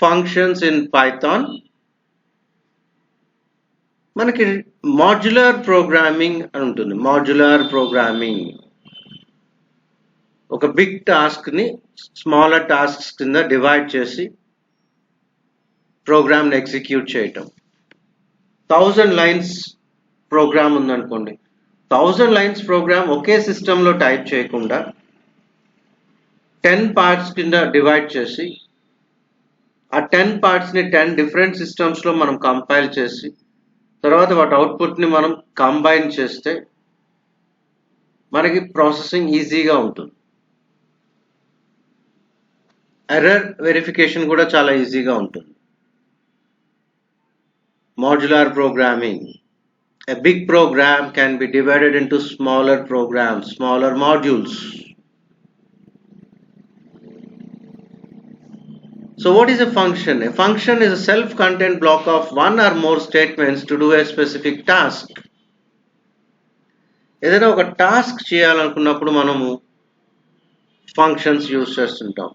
functions in Python. మనకి modular programming అని ఉంటుంది. మాడ్యులర్ ప్రోగ్రామింగ్ ఒక బిగ్ టాస్క్ ని స్మాలర్ టాస్క్స్ కింద డివైడ్ చేసి ప్రోగ్రామ్ ని ఎగ్జిక్యూట్ చేయటం. 1000 లైన్స్ ప్రోగ్రామ్ ఉందనుకోండి, 1000 లైన్స్ ప్రోగ్రామ్ ఒకే సిస్టమ్ లో టైప్ చేయకుండా 10 పార్ట్స్ కింద డివైడ్ చేసి ఆ 10 పార్ట్స్ ని 10 డిఫరెంట్ సిస్టమ్స్ లో మనం కంపైల్ చేసి తర్వాత వాటి అవుట్పుట్ ని మనం కంబైన్ చేస్తే మనకి ప్రాసెసింగ్ ఈజీగా ఉంటుంది. ఎర్రర్ వెరిఫికేషన్ కూడా చాలా ఈజీగా ఉంటుంది. Modular programming. A big program can be divided into smaller programs, smaller modules. So what is a function? A function is a self-contained block of one or more statements to do a specific task. ఏదైనా ఒక task చేయాలనుకున్నప్పుడు మనము functions use చేస్తుంటాం.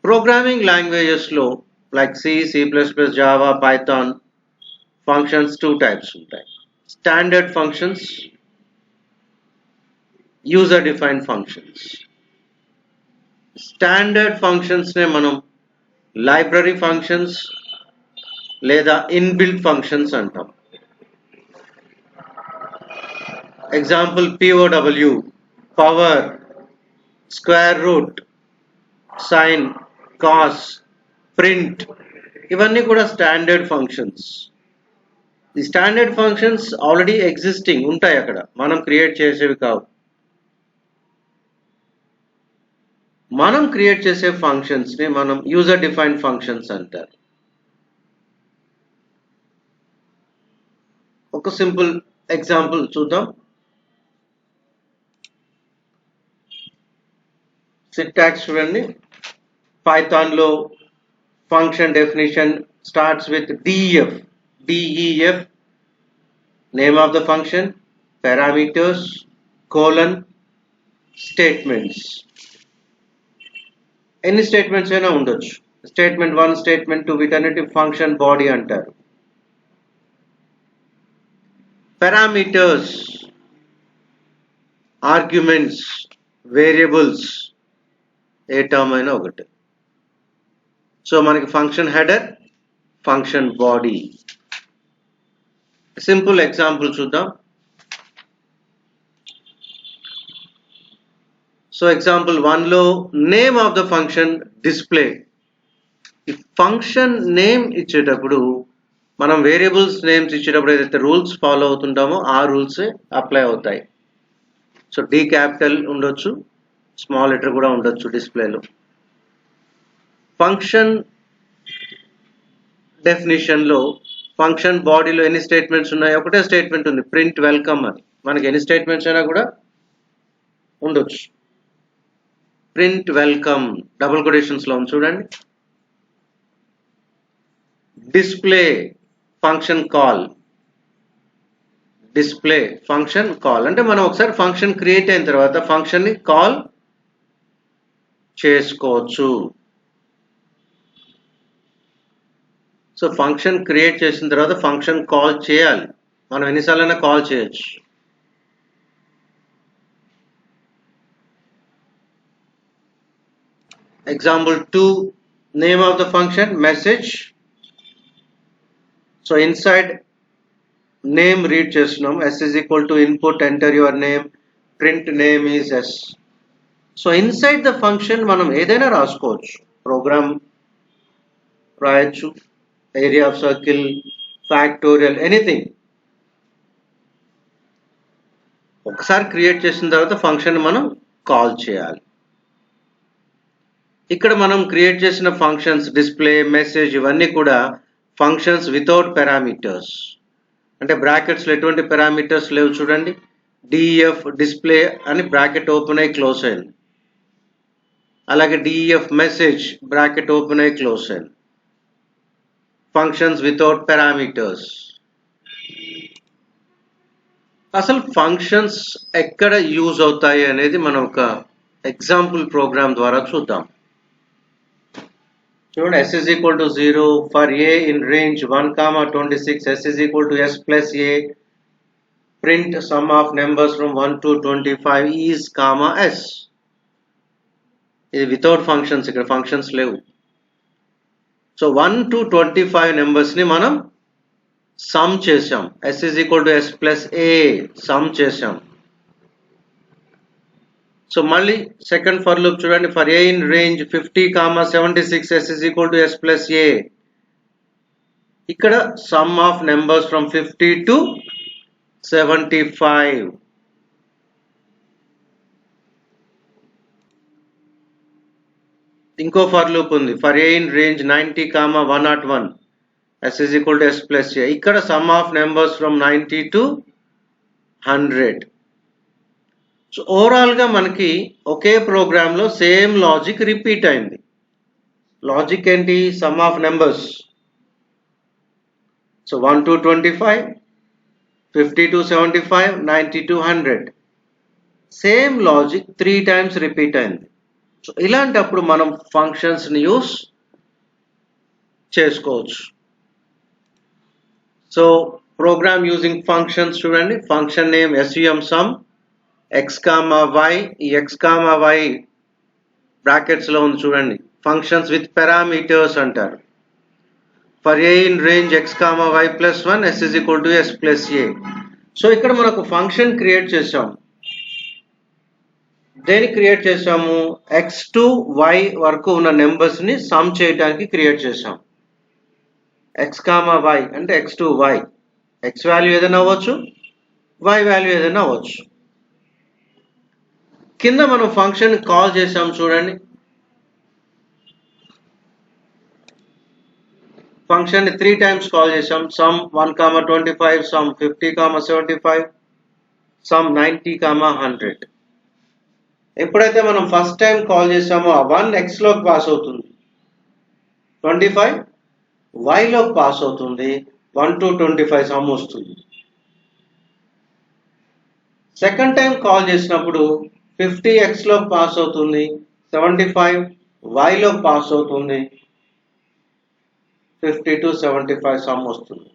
Programming లాంగ్వేజెస్లో like C, C++, Java, Python, functions 2 types ఉంటాయి. Standard functions, user defined functions. Standard functions నే మనం library functions లేదా ఇన్బిల్ట్ ఫంక్షన్స్ అంటాం. Example POW, power, square root, sine, cos, print, ఇవన్నీ కూడా స్టాండర్డ్ ఫంక్షన్స్. ఈ స్టాండర్డ్ ఫంక్షన్స్ ఆల్రెడీ ఎగ్జిస్టింగ్ ఉంటాయి, అక్కడ మనం క్రియేట్ చేసేవి కావు. మనం క్రియేట్ చేసే ఫంక్షన్స్ ని మనం యూజర్ డిఫైన్డ్ ఫంక్షన్స్ అంటారు. ఒక సింపుల్ ఎగ్జాంపుల్ చూద్దాం. సింటాక్స్ చూడండి. పైథాన్ లో function definition starts with DEF, name of the function, parameters, colon, statements. Any statements అయినా ఉండొచ్చు. Statement 1, statement 2 వీటన్నిటి function body అంటారు. Parameters, arguments, variables, ఏ టర్మ్ అయినా ఒకటి. సో మనకి function header, function body. Simple example చూద్దాం. సో ఎగ్జాంపుల్ 1 లో name of the function display. ఈ ఫంక్షన్ నేమ్ ఇచ్చేటప్పుడు మనం వేరియబుల్స్ నేమ్స్ ఇచ్చేటప్పుడు ఏదైతే రూల్స్ ఫాలో అవుతుంటామో ఆ రూల్సే అప్లై అవుతాయి. సో డి క్యాపిటల్ ఉండొచ్చు, స్మాల్ లెటర్ కూడా ఉండొచ్చు డిస్ప్లేలో. ఫంక్షన్ డెఫినిషన్ లో ఫంక్షన్ బాడీలో ఎన్ని స్టేట్మెంట్స్ ఉన్నాయి? ఒకటే స్టేట్మెంట్ ఉంది, ప్రింట్ వెల్కమ్ అని. మనకి ఎన్ని స్టేట్మెంట్స్ అయినా కూడా ఉండొచ్చు. ప్రింట్ వెల్కమ్ డబుల్ కొటేషన్స్ లో ఉంది చూడండి. Display function call, display function call అంటే మనం ఒకసారి ఫంక్షన్ క్రియేట్ అయిన తర్వాత ఫంక్షన్ ని కాల్ చేసుకోవచ్చు. సో ఫంక్షన్ క్రియేట్ చేసిన తర్వాత ఫంక్షన్ కాల్ చేయాలి. మనం ఎన్నిసార్లైనా కాల్ చేయొచ్చు. Example 2, name of the function message. So inside name read చేస్తున్నాం. S is equal to input, enter your name, print name is S. So inside the function మనం ఏదైనా రాసుకోవచ్చు. Programme రాయొచ్చు, area of circle, factorial, anything. ఒకసారి create చేసిన తర్వాత function మనం call చేయాలి. ఇక్కడ మనం క్రియేట్ చేసిన ఫంక్షన్స్ డిస్ప్లే, మెసేజ్ ఇవన్నీ కూడా ఫంక్షన్స్ వితౌట్ పారామీటర్స్. అంటే బ్రాకెట్స్ లో ఎటువంటి పారామీటర్స్ లేవు చూడండి. DEF డిస్ప్లే అని బ్రాకెట్ ఓపెన్ అయ్యి క్లోజ్ అయింది. అలాగే DEF మెసేజ్ బ్రాకెట్ ఓపెన్ అయ్యి క్లోజ్ అయింది. Functions without parameters. అసలు ఫంక్షన్స్ ఎక్కడ యూజ్ అవుతాయి అనేది మనం ఒక ఎగ్జాంపుల్ ప్రోగ్రామ్ ద్వారా చూద్దాం. చూడండి s is equal to 0 for a in range 1 comma 26 s is equal to s plus a print sum of numbers from 1 to 25 is comma s. ఇది వితౌట్ ఫంక్షన్స్, ఇక్కడ ఫంక్షన్స్ లేవు. సో 1 to 25 నెంబర్స్ ని మనం some చేసాం. s is equal to s plus a some చేసాం. So మళ్ళీ second for loop చూడండి. For a in range 50 comma 76 s is equal to s plus a. ఇక్కడ some of numbers from 50 to 75. ఇంకో for loop ఉంది. For a in range 90 comma 101 s is equal to s plus a. ఇక్కడ some of numbers from 90 to 100. So overall గా మనకి ఒకే programme లో same logic repeat అయింది. Logic ఏంటి? Some of numbers. So 1 to 25, 50 to 75, 90 to 100. Same logic 3 times repeat అయింది. So ఇలాంటప్పుడు మనం functions ని యూస్ చేసుకోవచ్చు. సో ప్రోగ్రామ్ యూజింగ్ ఫంక్షన్స్ చూడండి. Function name sum sum x, y. ఈ x, y బ్రాకెట్స్ లో ఉంది చూడండి. ఫంక్షన్స్ విత్ పారామీటర్స్ అంటారు. For a in range x, y plus 1 s is equal to s plus a. So ఇక్కడ మనకు function create చేసాం. దేని క్రియేట్ చేసాము? x to y వరకు ఉన్న నెంబర్స్ ని సమ్ చేయడానికి క్రియేట్ చేసాం. x, y అంటే x to y. x value ఏదైనా అవ్వచ్చు, y వాల్యూ ఏదైనా అవ్వచ్చు. కింద మనం ఫంక్షన్ కాల్ చేసాం చూడండి. ఫంక్షన్ ని 3 times కాల్ చేసాం. Some 1 comma 25, some 50 comma 75, some 90 comma 100. ఎప్పుడైతే మనం ఫస్ట్ టైం కాల్ చేసామో ఆ 1 x లోకి పాస్ అవుతుంది, 25 y లోకి పాస్ అవుతుంది, 1 to 25 సమ్ వస్తుంది. సెకండ్ టైం కాల్ చేసినప్పుడు 50 x లోకి పాస్ అవుతుంది, 75 y లోకి పాస్ అవుతుంది, 50 to 75 సమ్ వస్తుంది.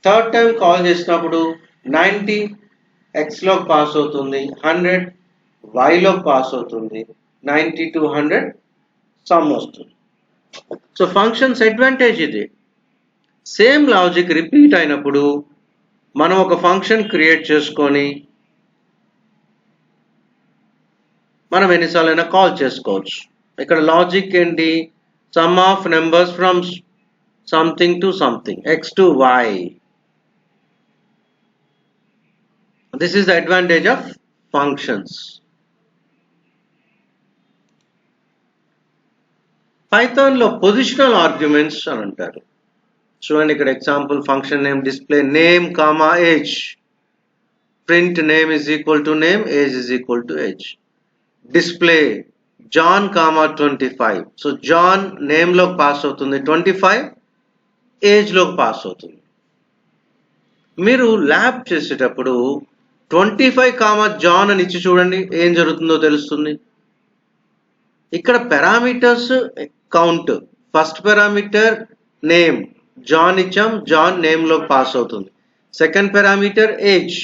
థర్డ్ టైం కాల్ చేసినప్పుడు 90 x లోకి పాస్ అవుతుంది, 100 y లోకి పాస్ అవుతుంది, 90 to 100 సమ్ వస్తుంది. సో ఫంక్షన్స్ అడ్వాంటేజ్ ఇది. సేమ్ లాజిక్ రిపీట్ అయినప్పుడు మనం ఒక ఫంక్షన్ క్రియేట్ చేసుకొని మనం ఎన్నిసార్లైనా కాల్ చేసుకోవచ్చు. ఇక్కడ లాజిక్ ఏంటి? Some of numbers from something to something, x to y. This is the advantage of functions. Python లో పొజిషనల్ ఆర్గ్యుమెంట్స్ అని అంటారు. చూడండి ఇక్కడ example function name display name comma age. Print name is equal to name, age is equal to age. Display John comma 25. So John name లోకి pass అవుతుంది, 25 age లోకి pass అవుతుంది. మీరు ల్యాబ్ చేసేటప్పుడు 25 కామా జాన్ అని ఇచ్చి చూడండి ఏం జరుగుతుందో తెలుస్తుంది. ఇక్కడ parameters count. First parameter name John ఇచ్చాం, జాన్ నేమ్ లోకి పాస్ అవుతుంది. సెకండ్ పారామీటర్ ఏజ్,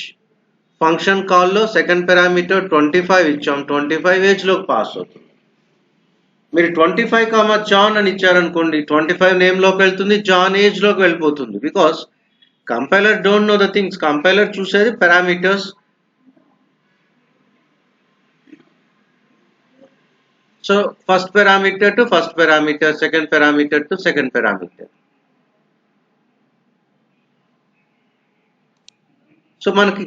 ఫంక్షన్ కాల్లో సెకండ్ పారామీటర్ 25 ఇచ్చాం, 25 ఏజ్ లోకి పాస్ అవుతుంది. మీరు 25 కామా జాన్ అని ఇచ్చారనుకోండి, 25 నేమ్ లోకి వెళ్తుంది, జాన్ ఏజ్ లోకి వెళ్ళిపోతుంది. Because compiler don't know the things. Compiler చూసేది parameters. So first parameter to first parameter, second parameter to second parameter. So మనకి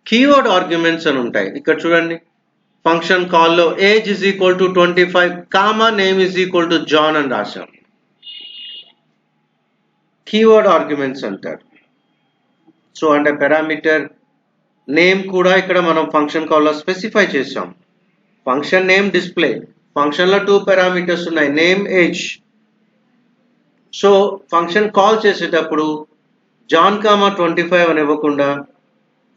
కీవర్డ్ ఆర్గ్యుమెంట్స్ అని ఉంటాయి. ఇక్కడ చూడండి ఫంక్షన్ కాల్లో age is equal to 25 comma name is equal to John అని రాశాం. Keyword arguments అంటారు. సో అంటే పారామీటర్ నేమ్ కూడా ఇక్కడ మనం ఫంక్షన్ కాల్లో స్పెసిఫై చేసాం. ఫంక్షన్ నేమ్ డిస్ప్లే, ఫంక్షన్ లో 2 పారామీటర్స్ ఉన్నాయి, name age. So function call చేసేటప్పుడు జాన్ కామా 25 అని ఇవ్వకుండా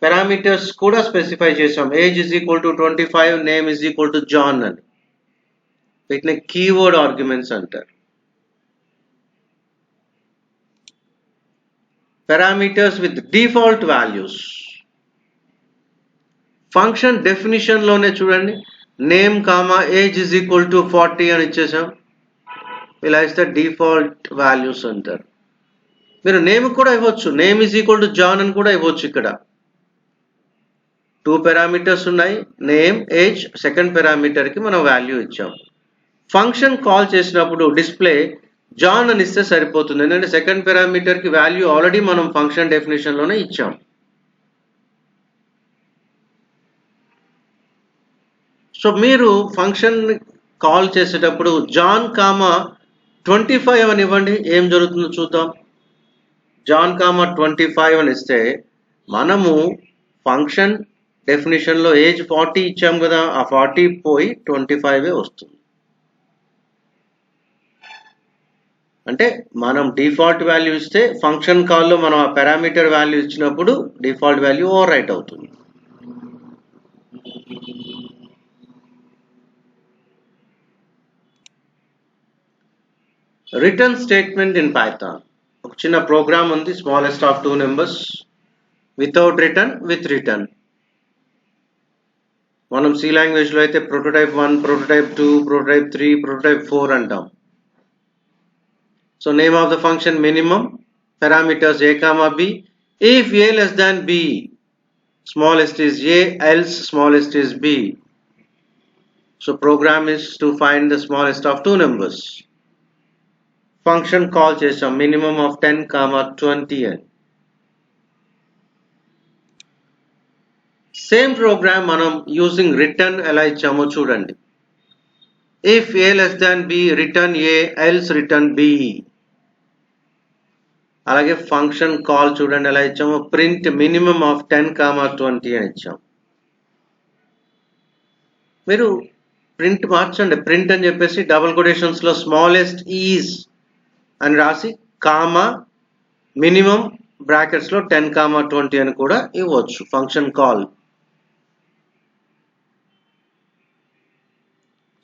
పారామీటర్స్ కూడా స్పెసిఫై చేసాం. Age is equal to 25, name is equal to John అని. వీటిని కీవర్డ్ ఆర్గ్యుమెంట్స్ అంటారు. Parameters with default values. Function definition లోనే చూడండి, name comma age is equal to 40 అని ఇచ్చేసాం. ఇలా ఇస్తే డిఫాల్ట్ వాల్యూస్ అంటారు. మీరు నేమ్ కూడా ఇవ్వచ్చు, name is equal to John అని కూడా ఇవ్వచ్చు. ఇక్కడ 2 పారామీటర్స్ ఉన్నాయి, నేమ్ ఏజ్, సెకండ్ పారామీటర్ కి మనం వాల్యూ ఇచ్చాం. ఫంక్షన్ కాల్ చేసినప్పుడు డిస్ప్లే జాన్ అని ఇస్తే సరిపోతుంది, ఎందుకంటే సెకండ్ పారామీటర్ కి వాల్యూ ఆల్రెడీ మనం ఫంక్షన్ డెఫినేషన్ లోనే ఇచ్చాం. సో మీరు ఫంక్షన్ కాల్ చేసేటప్పుడు జాన్ కామా 25 అని ఇవ్వండి, ఏం జరుగుతుందో చూద్దాం. జాన్ కామా 25 అని ఇస్తే మనము ఫంక్షన్ డెఫినేషన్ లో ఏజ్ 40 ఇచ్చాం కదా, ఆ 40 పోయి 25 వస్తుంది. అంటే మనం డిఫాల్ట్ వాల్యూ ఇస్తే ఫంక్షన్ కాల్లో మనం ఆ పారామీటర్ వాల్యూ ఇచ్చినప్పుడు డిఫాల్ట్ వాల్యూ ఓవర్ రైట్ అవుతుంది. Return statement in Python. ఒక చిన్న ప్రోగ్రామ్ ఉంది, smallest of 2 numbers, without return, with return. మనం సి లాంగ్వేజ్ లో అయితే ప్రోటోటైప్ 1, ప్రోటోటైప్ 2, ప్రోటోటైప్ 3, ప్రోటోటైప్ 4 అంటాం. So name of the function minimum, parameters a comma b, if a less than b, smallest is a, else smallest is b. So program is to find the smallest of 2 numbers. Function call చేసాం, minimum of 10, 20 అని. Same programme మనం using return ఎలా ఇచ్చామో చూడండి. If a less than b, return a, else return b. అలాగే function call చూడండి ఎలా ఇచ్చామో, ప్రింట్ మినిమం ఆఫ్ 10, 20 అని ఇచ్చాం. మీరు ప్రింట్ మార్చండి, ప్రింట్ అని చెప్పేసి డబుల్ కొటేషన్స్ లో స్మాలెస్ట్ ఈజ్ అని రాసి కామా మినిమం బ్రాకెట్స్ లో 10, 20 అని కూడా ఇవ్వచ్చు ఫంక్షన్ కాల్.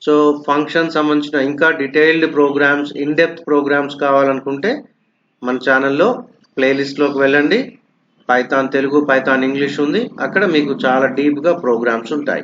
సో ఫంక్షన్ సంబంధించిన ఇంకా detailed programs, in depth programs కావాలనుకుంటే మన ఛానల్లో ప్లేలిస్ట్ లోకి వెళ్ళండి. పైథాన్ తెలుగు, పైథాన్ ఇంగ్లీష్ ఉంది, అక్కడ మీకు చాలా డీప్ గా ప్రోగ్రామ్స్ ఉంటాయి.